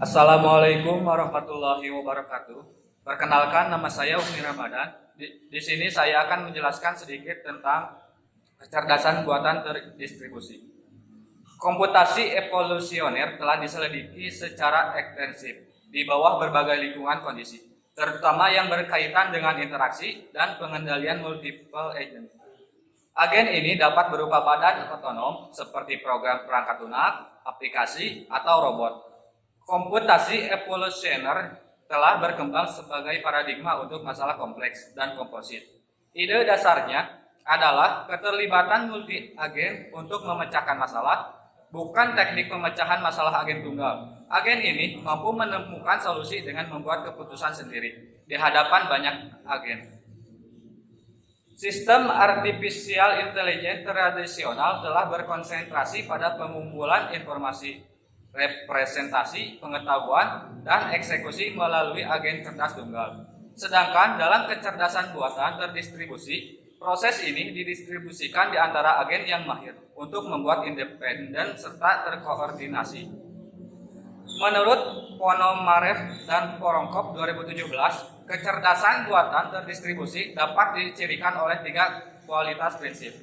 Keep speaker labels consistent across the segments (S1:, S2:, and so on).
S1: Assalamualaikum warahmatullahi wabarakatuh. Perkenalkan, nama saya Usni Ramadan. Di sini saya akan menjelaskan sedikit tentang kecerdasan buatan terdistribusi. Komputasi evolusioner telah diselidiki secara ekstensif di bawah berbagai lingkungan kondisi, terutama yang berkaitan dengan interaksi dan pengendalian multiple agent. Agen ini dapat berupa badan otonom seperti program perangkat lunak, aplikasi, atau robot. Komputasi evolusioner telah berkembang sebagai paradigma untuk masalah kompleks dan komposit. Ide dasarnya adalah keterlibatan multi-agen untuk memecahkan masalah, bukan teknik pemecahan masalah agen tunggal. Agen ini mampu menemukan solusi dengan membuat keputusan sendiri di hadapan banyak agen. Sistem artificial intelligence tradisional telah berkonsentrasi pada pengumpulan informasi, representasi, pengetahuan, dan eksekusi melalui agen cerdas tunggal. Sedangkan dalam kecerdasan buatan terdistribusi, proses ini didistribusikan di antara agen yang mahir untuk membuat independen serta terkoordinasi. Menurut Ponomarev dan Voronkov 2017, kecerdasan buatan terdistribusi dapat dicirikan oleh 3 kualitas prinsip.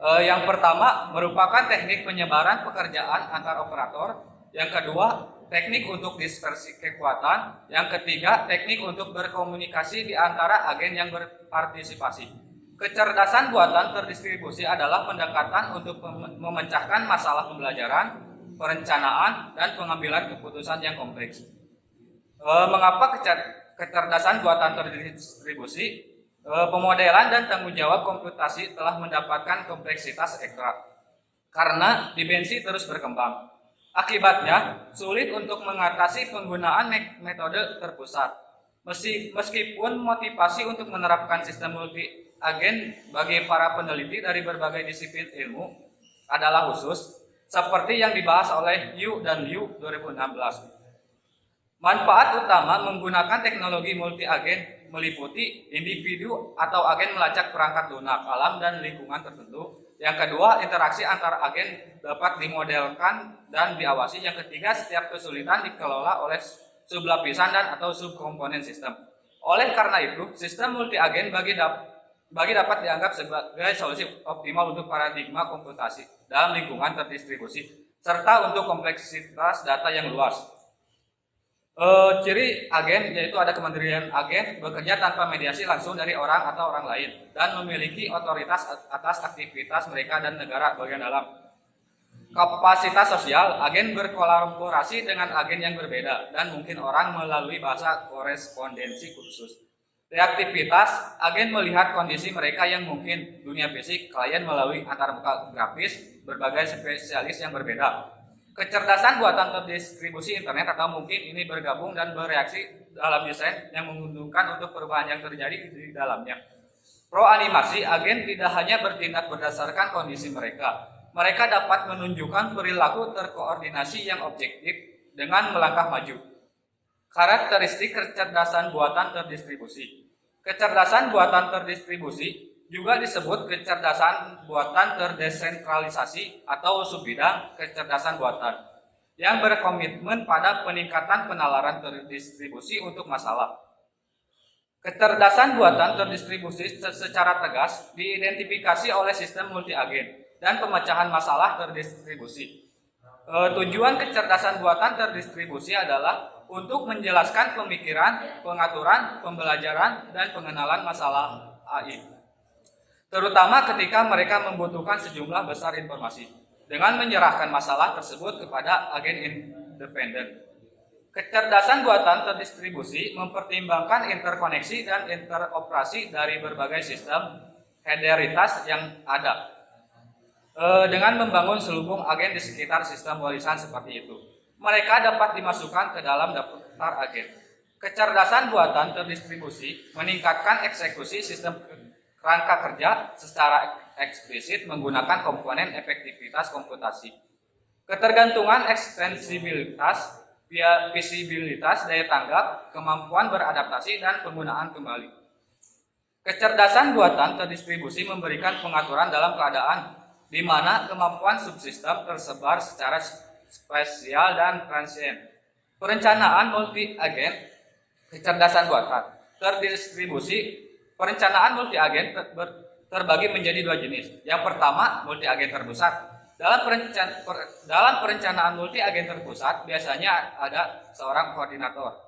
S1: Yang pertama merupakan teknik penyebaran pekerjaan antar operator. Yang kedua, teknik untuk dispersi kekuatan. Yang ketiga, teknik untuk berkomunikasi di antara agen yang berpartisipasi. Kecerdasan buatan terdistribusi adalah pendekatan untuk memecahkan masalah pembelajaran, perencanaan, dan pengambilan keputusan yang kompleks. Mengapa kecerdasan buatan terdistribusi? Pemodelan dan tanggung jawab komputasi telah mendapatkan kompleksitas ekstra karena dimensi terus berkembang. Akibatnya, sulit untuk mengatasi penggunaan metode terpusat. Meskipun motivasi untuk menerapkan sistem multi-agen bagi para peneliti dari berbagai disiplin ilmu adalah khusus, seperti yang dibahas oleh Yu dan Liu 2016. Manfaat utama menggunakan teknologi multi-agen meliputi individu atau agen melacak perangkat lunak, alam, dan lingkungan tertentu. Yang kedua, interaksi antar agen dapat dimodelkan dan diawasi. Yang ketiga, setiap kesulitan dikelola oleh sublapisan dan atau subkomponen sistem. Oleh karena itu, sistem multi-agen dapat dianggap sebagai solusi optimal untuk paradigma komputasi dalam lingkungan terdistribusi, serta untuk kompleksitas data yang luas. Ciri agen yaitu ada kemandirian agen, bekerja tanpa mediasi langsung dari orang atau orang lain, dan memiliki otoritas atas aktivitas mereka dan negara bagian dalam. Kapasitas sosial, agen berkolaborasi dengan agen yang berbeda dan mungkin orang melalui bahasa korespondensi khusus. Reaktivitas, agen melihat kondisi mereka yang mungkin dunia fisik, klien melalui antarmuka grafis, berbagai spesialis yang berbeda. Kecerdasan buatan terdistribusi internet atau mungkin ini bergabung dan bereaksi dalam desain yang menguntungkan untuk perubahan yang terjadi di dalamnya. Pro animasi, agen tidak hanya bertindak berdasarkan kondisi mereka. Mereka dapat menunjukkan perilaku terkoordinasi yang objektif dengan melangkah maju. Karakteristik kecerdasan buatan terdistribusi. Kecerdasan buatan terdistribusi juga disebut kecerdasan buatan terdesentralisasi atau subbidang kecerdasan buatan yang berkomitmen pada peningkatan penalaran terdistribusi untuk masalah. Kecerdasan buatan terdistribusi secara tegas diidentifikasi oleh sistem multi-agen dan pemecahan masalah terdistribusi. Tujuan kecerdasan buatan terdistribusi adalah untuk menjelaskan pemikiran, pengaturan, pembelajaran, dan pengenalan masalah AI, terutama ketika mereka membutuhkan sejumlah besar informasi, dengan menyerahkan masalah tersebut kepada agen independen. Kecerdasan buatan terdistribusi mempertimbangkan interkoneksi dan interoperasi dari berbagai sistem hederitas yang ada, dengan membangun selubung agen di sekitar sistem warisan seperti itu. Mereka dapat dimasukkan ke dalam daftar agen. Kecerdasan buatan terdistribusi meningkatkan eksekusi sistem rangka kerja secara eksplisit menggunakan komponen efektivitas komputasi. Ketergantungan ekstensibilitas, visibilitas, daya tanggap, kemampuan beradaptasi, dan penggunaan kembali. Kecerdasan buatan terdistribusi memberikan pengaturan dalam keadaan di mana kemampuan subsistem tersebar secara spasial dan transient. Perencanaan multi agen kecerdasan buatan terdistribusi. Perencanaan multi agen terbagi menjadi dua jenis. Yang pertama, multi agen terpusat. Dalam perencanaan multi agen terpusat biasanya ada seorang koordinator.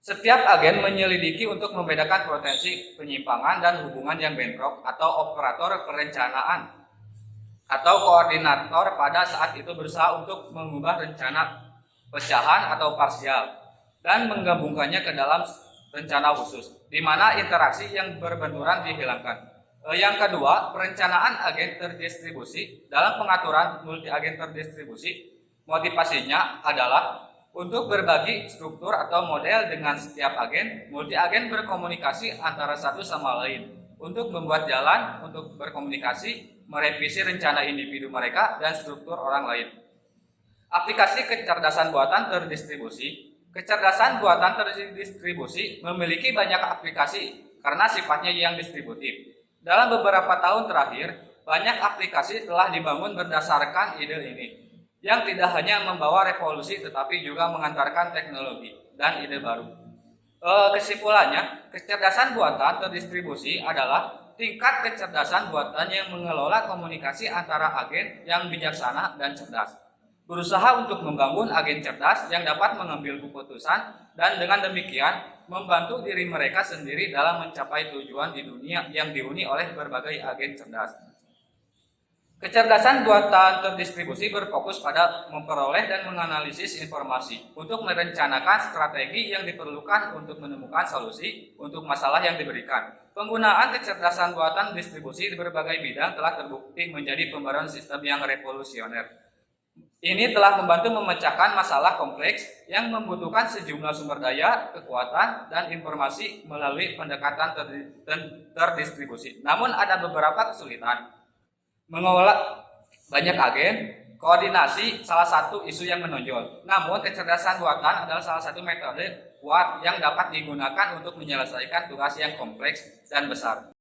S1: Setiap agen menyelidiki untuk membedakan potensi penyimpangan dan hubungan yang bentrok, atau operator perencanaan atau koordinator pada saat itu berusaha untuk mengubah rencana pecahan atau parsial dan menggabungkannya ke dalam rencana khusus, di mana interaksi yang berbenturan dihilangkan. Yang kedua, perencanaan agen terdistribusi. Dalam pengaturan multi agen terdistribusi, motivasinya adalah untuk berbagi struktur atau model dengan setiap agen. Multi agen berkomunikasi antara satu sama lain untuk membuat jalan untuk berkomunikasi, merevisi rencana individu mereka dan struktur orang lain. Aplikasi kecerdasan buatan terdistribusi. Kecerdasan buatan terdistribusi memiliki banyak aplikasi karena sifatnya yang distributif. Dalam beberapa tahun terakhir, banyak aplikasi telah dibangun berdasarkan ide ini, yang tidak hanya membawa revolusi tetapi juga mengantarkan teknologi dan ide baru. Kesimpulannya, kecerdasan buatan terdistribusi adalah tingkat kecerdasan buatan yang mengelola komunikasi antara agen yang bijaksana dan cerdas, berusaha untuk membangun agen cerdas yang dapat mengambil keputusan dan dengan demikian membantu diri mereka sendiri dalam mencapai tujuan di dunia yang dihuni oleh berbagai agen cerdas. Kecerdasan buatan terdistribusi berfokus pada memperoleh dan menganalisis informasi untuk merencanakan strategi yang diperlukan untuk menemukan solusi untuk masalah yang diberikan. Penggunaan kecerdasan buatan distribusi di berbagai bidang telah terbukti menjadi pembaruan sistem yang revolusioner. Ini telah membantu memecahkan masalah kompleks yang membutuhkan sejumlah sumber daya, kekuatan, dan informasi melalui pendekatan terdistribusi. Namun ada beberapa kesulitan. Mengelola banyak agen, koordinasi salah satu isu yang menonjol. Namun kecerdasan buatan adalah salah satu metode kuat yang dapat digunakan untuk menyelesaikan tugas yang kompleks dan besar.